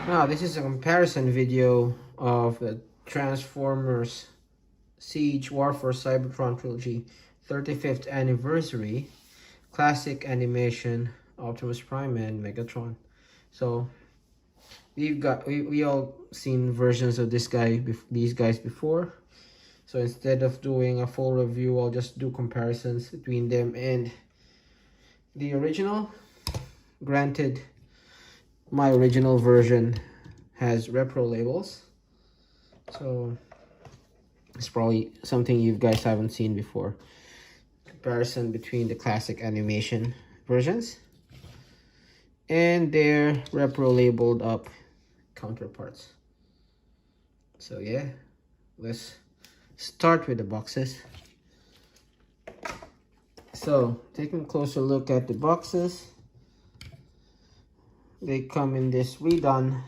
Now, this is a comparison video of the Transformers Siege Warfare Cybertron Trilogy 35th Anniversary Classic Animation Optimus Prime and Megatron. So we all seen versions of these guys before. So instead of doing a full review, I'll just do comparisons between them and the original. Granted, my original version has Reprolabels, so it's probably something you guys haven't seen before. Comparison between the classic animation versions and their Repro-labeled up counterparts. So yeah, let's start with the boxes. So taking a closer look at the boxes, they come in this redone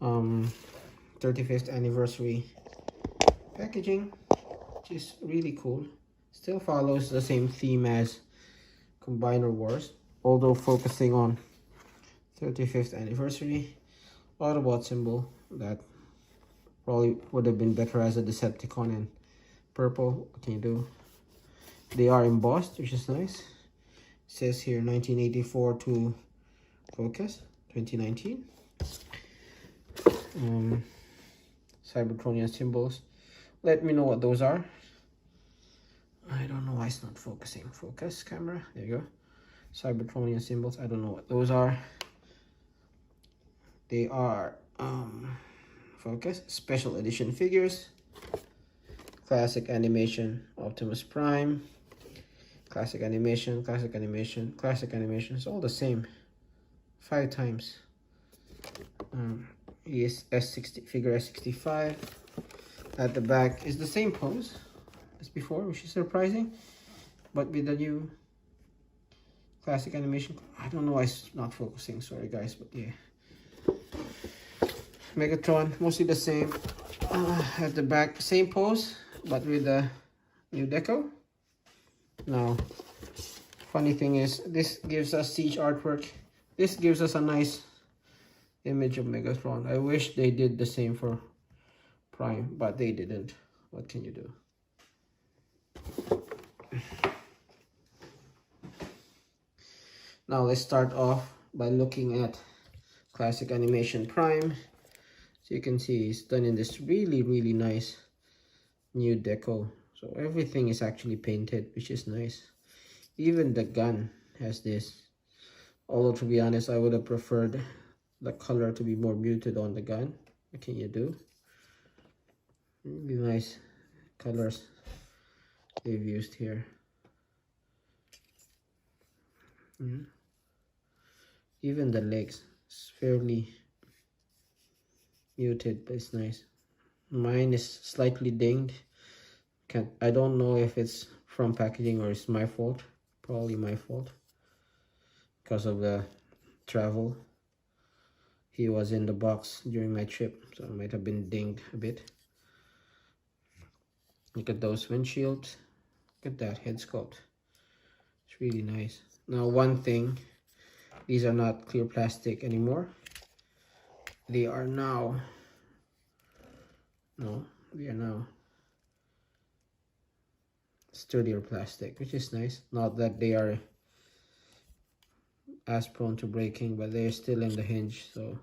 35th anniversary packaging, which is really cool. Still follows the same theme as Combiner Wars, although focusing on 35th anniversary. Autobot symbol that probably would have been better as a Decepticon in purple. What can you do? They are embossed, which is nice. It says here 1984 to Focus 2019. Cybertronian symbols. Let me know what those are. I don't know why it's not focusing. Focus camera. There you go. Cybertronian symbols. I don't know what those are. They are focus special edition figures. Classic animation Optimus Prime. Classic animation, classic animation, classic animation. It's all the same. 5 times. He is S60 figure S65. At the back is the same pose as before, which is surprising, but with the new classic animation. I don't know why it's not focusing, sorry guys, but yeah. Megatron, mostly the same. At the back, same pose, but with the new deco. Now, funny thing is, this gives us Siege artwork. This gives us a nice image of Megatron. I wish they did the same for Prime, but they didn't. What can you do? Now let's start off by looking at classic animation Prime. So you can see it's done in this really nice new deco. So everything is actually painted, which is nice. Even the gun has this. Although to be honest, I would have preferred the color to be more muted on the gun. What can you do? Really nice colors they've used here. Even the legs, it's fairly muted, but it's nice. Mine is slightly dinged. I don't know if it's from packaging or it's my fault. Probably my fault because of the travel. He was in the box during my trip, so it might have been dinged a bit. Look at those windshields. Look at that head sculpt. It's really nice. Now, one thing, these are not clear plastic anymore. They are now, they are now sturdier plastic, which is nice. Not that they are as prone to breaking, but they're still in the hinge, so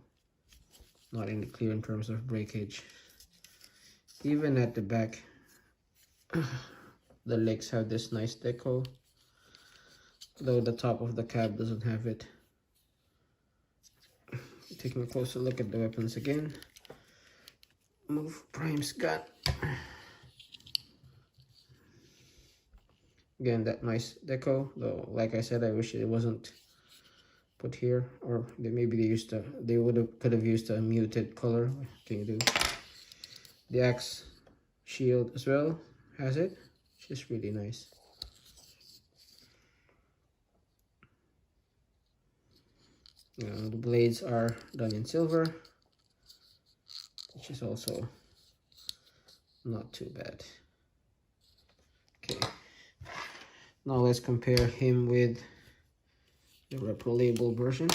not in the clear in terms of breakage. Even at the back, the legs have this nice deco, though the top of the cab doesn't have it. Taking a closer look at the weapons again. Move Prime's gun. Again, that nice deco, though like I said, I wish it wasn't put here, or maybe they could have used a muted color. What can you do? The axe shield as well has it, which is really nice. The blades are done in silver, which is also not too bad. Okay, now let's compare him with the Reprolabel version.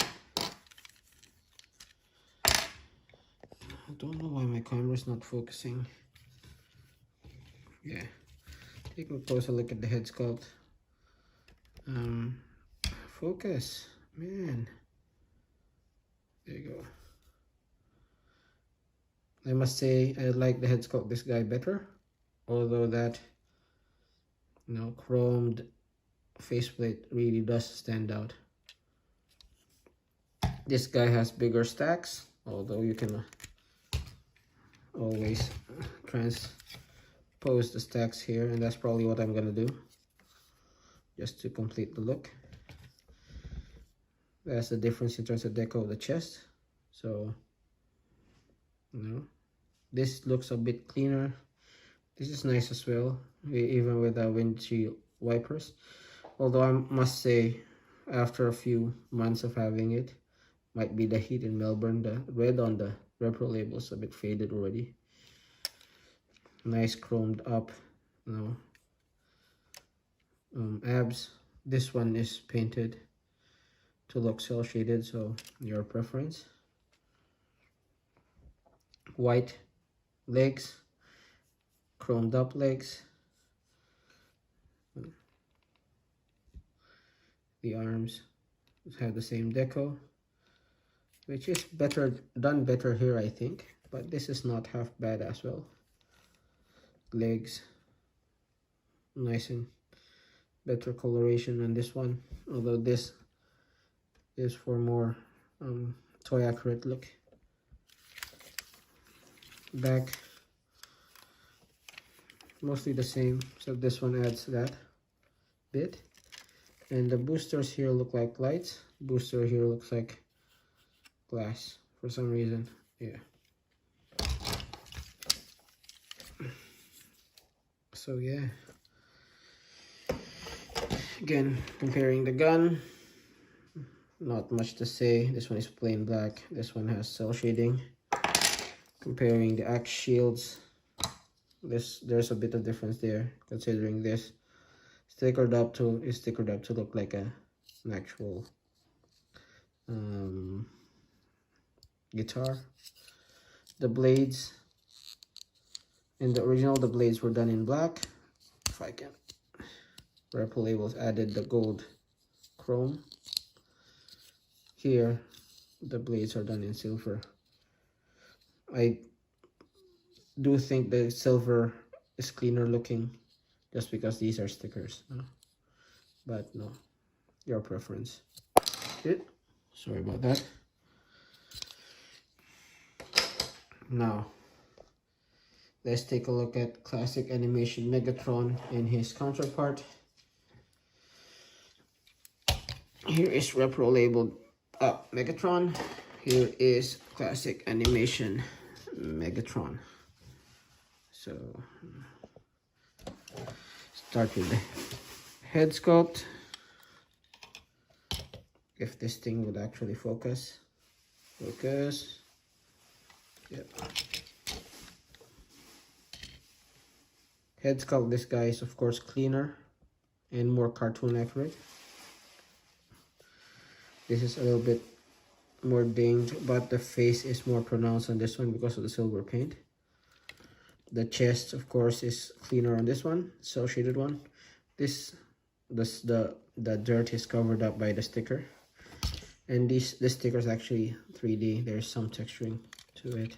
don't know why my camera is not focusing. Yeah, take a closer look at the head sculpt. Focus, man. There you go. I must say I like the head sculpt this guy better, although that, you know, chromed faceplate really does stand out. This guy has bigger stacks, although you can always transpose the stacks here, and that's probably what I'm gonna do just to complete the look. That's the difference in terms of deco of the chest. So, you know, this looks a bit cleaner. This is nice as well, even with the windshield wipers. Although I must say, after a few months of having it, might be the heat in Melbourne, the red on the Reprolabels a bit faded already. Nice chromed up, you know, abs. This one is painted to look cell shaded, so your preference. White legs, chromed up legs. The arms have the same deco, which is done better here, I think, but this is not half bad as well. Legs, nice and better coloration on this one, although this is for more toy accurate look. Back, mostly the same, so this one adds that bit. And the boosters here look like lights. Booster here looks like glass for some reason. Yeah. So yeah. Again, comparing the gun, not much to say. This one is plain black. This one has cell shading. Comparing the axe shields, there's a bit of difference there, considering this is stickered up to look like an actual guitar. The blades, in the original, the blades were done in black. If I can, Reprolabels added the gold chrome. Here, the blades are done in silver. I do think the silver is cleaner looking, just because these are stickers. But no, your preference. Good. Sorry about that. Now, let's take a look at classic animation Megatron and his counterpart. Here is Reprolabeled Megatron. Here is classic animation Megatron. So, start with the head sculpt. If this thing would actually focus. Focus. Yep. Head sculpt, this guy is of course cleaner and more cartoon accurate. This is a little bit more dinged, but the face is more pronounced on this one because of the silver paint. The chest, of course, is cleaner on this one, cell shaded one. The dirt is covered up by the sticker, and this sticker is actually 3D. There's some texturing to it.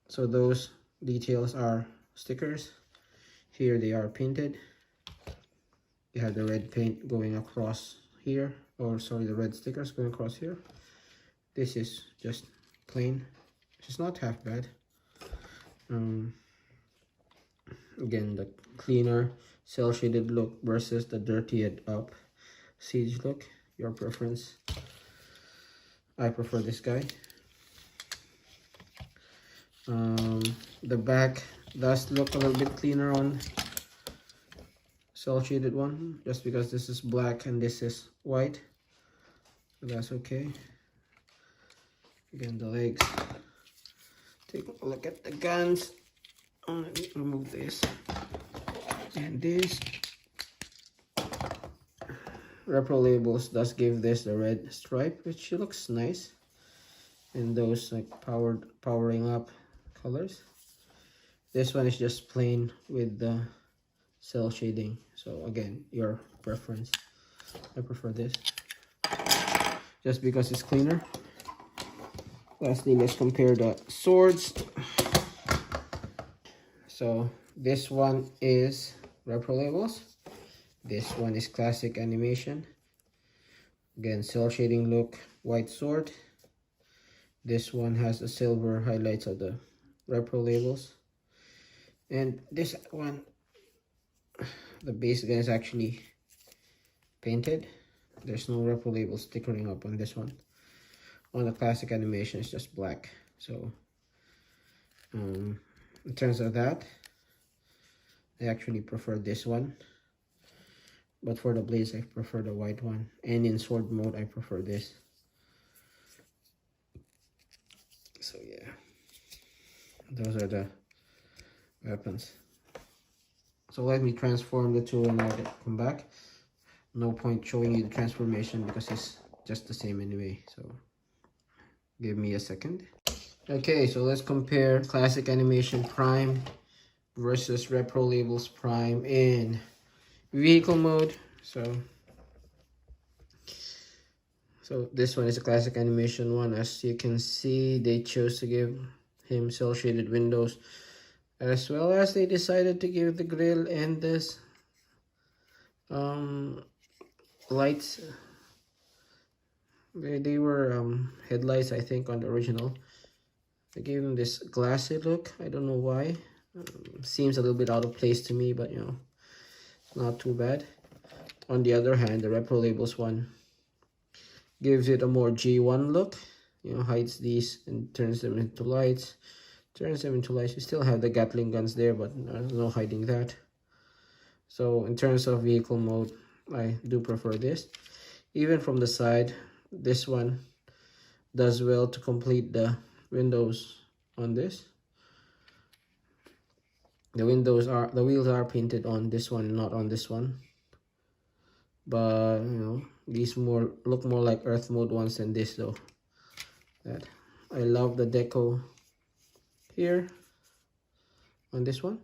So those details are stickers. Here they are painted. You have the red paint going across here, or sorry, the red stickers going across here. This is just plain, which is not half bad. Again, the cleaner cell shaded look versus the dirtied up siege look. Your preference. I prefer this guy. The back does look a little bit cleaner on cell shaded one, just because this is black and this is white. So that's okay. Again, the legs. Take a look at the guns. Let me remove this and this. Reprolabels does give this the red stripe, which looks nice. and those like powering up colors. This one is just plain with the cell shading. So again, your preference. I prefer this just because it's cleaner. Lastly, let's compare the swords. So this one is Reprolabels. This one is classic animation. Again, cell shading look, white sword. This one has the silver highlights of the Reprolabels. And this one, the base gun is actually painted. There's no Reprolabels stickering up on this one. On the classic animation, it's just black. So in terms of that, I actually prefer this one. But for the blades, I prefer the white one. And in sword mode, I prefer this. So yeah, those are the weapons. So let me transform the two and I'll come back. No point showing you the transformation because it's just the same anyway. So give me a second. Okay, so let's compare Classic Animation Prime versus Reprolabels Prime in vehicle mode. So this one is a classic animation one. As you can see, they chose to give him cell shaded windows, as well as they decided to give the grill and this lights. They were headlights, I think, on the original. They gave him this glassy look. I don't know why. Seems a little bit out of place to me, but you know, not too bad. On the other hand, the Reprolabels one gives it a more G1 look. You know, hides these and turns them into lights. You still have the Gatling guns there, but there's no hiding that. So in terms of vehicle mode, I do prefer this. Even from the side, this one does well to complete the windows on this. The wheels are painted on this one, not on this one. But you know, these look more like Earth mode ones than this though. I love the deco here on this one,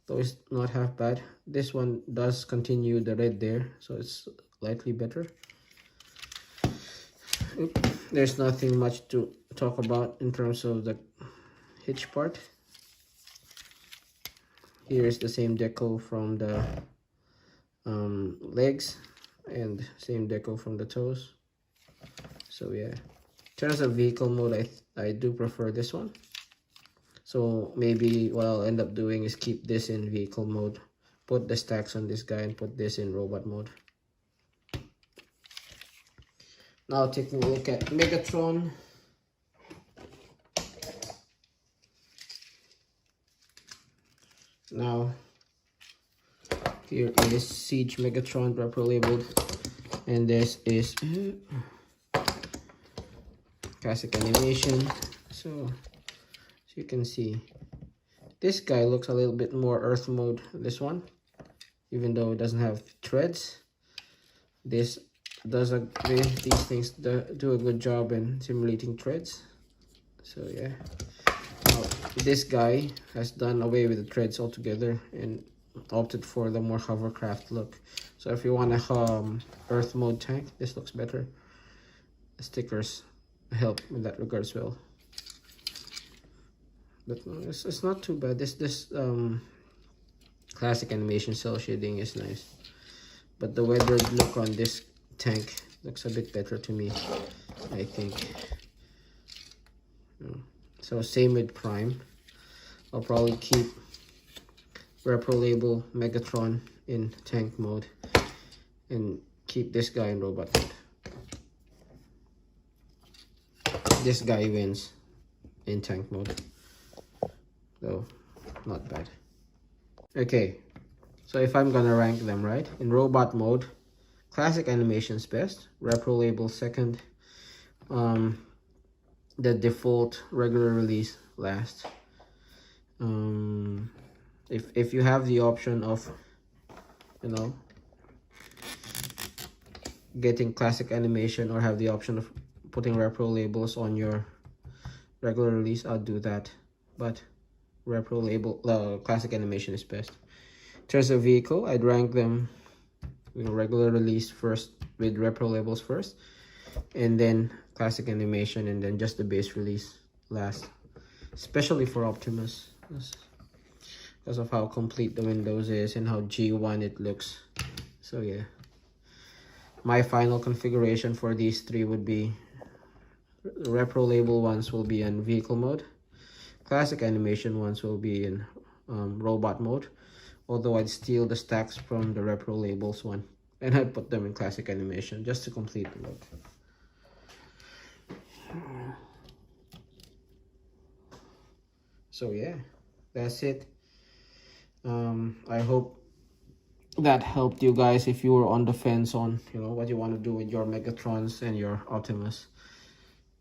though it's not half bad. This one does continue the red there, so it's slightly better. There's nothing much to talk about in terms of the hitch part. Here is the same deco from the legs and same deco from the toes. So yeah, in terms of vehicle mode, I do prefer this one. So maybe what I'll end up doing is keep this in vehicle mode, put the stacks on this guy, and put this in robot mode. Now taking a look at Megatron. Now here is Siege Megatron Reprolabeled, and this is classic animation. So as you can see, this guy looks a little bit more Earth mode than this one, even though it doesn't have threads. This these things do a good job in simulating threads. So yeah, now, this guy has done away with the threads altogether and opted for the more hovercraft look. So if you want a Earth mode tank, this looks better. The stickers help in that regard as well. But no, it's not too bad. This classic animation cell shading is nice, but the weathered look on this tank looks a bit better to me, I think. So same with Prime. I'll probably keep Reprolabel Megatron in tank mode and keep this guy in robot mode. This guy wins in tank mode, so not bad. Okay, so if I'm gonna rank them, right, in robot mode, classic animation's best, Reprolabel second, the default regular release last. If you have the option of, you know, getting classic animation or have the option of putting Reprolabels on your regular release, I'll do that, but Reprolabel classic animation is best. In terms of vehicle, I'd rank them, you know, regular release first with Reprolabels first, and then classic animation, and then just the base release last, especially for Optimus, because of how complete the windows is and how G1 it looks. So yeah, my final configuration for these three would be Reprolabel ones will be in vehicle mode, classic animation ones will be in robot mode, although I'd steal the stacks from the Reprolabels one and I'd put them in classic animation just to complete the look. So yeah, that's it. I hope that helped you guys if you were on the fence on, you know, what you want to do with your Megatrons and your Optimus,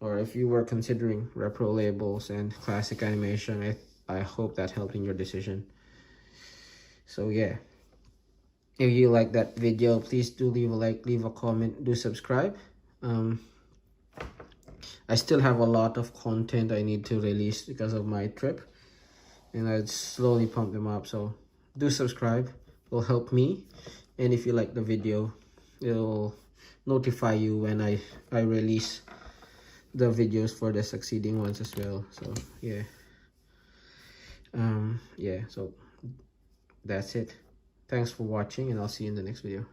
or if you were considering Reprolabels and classic animation. I hope that helped in your decision. So yeah, if you like that video, please do leave a like, leave a comment, do subscribe. I still have a lot of content I need to release because of my trip, and I'd slowly pump them up, so do subscribe. It'll help me, and if you like the video, it'll notify you when I release the videos for the succeeding ones as well. So yeah, yeah, so that's it. Thanks for watching, and I'll see you in the next video.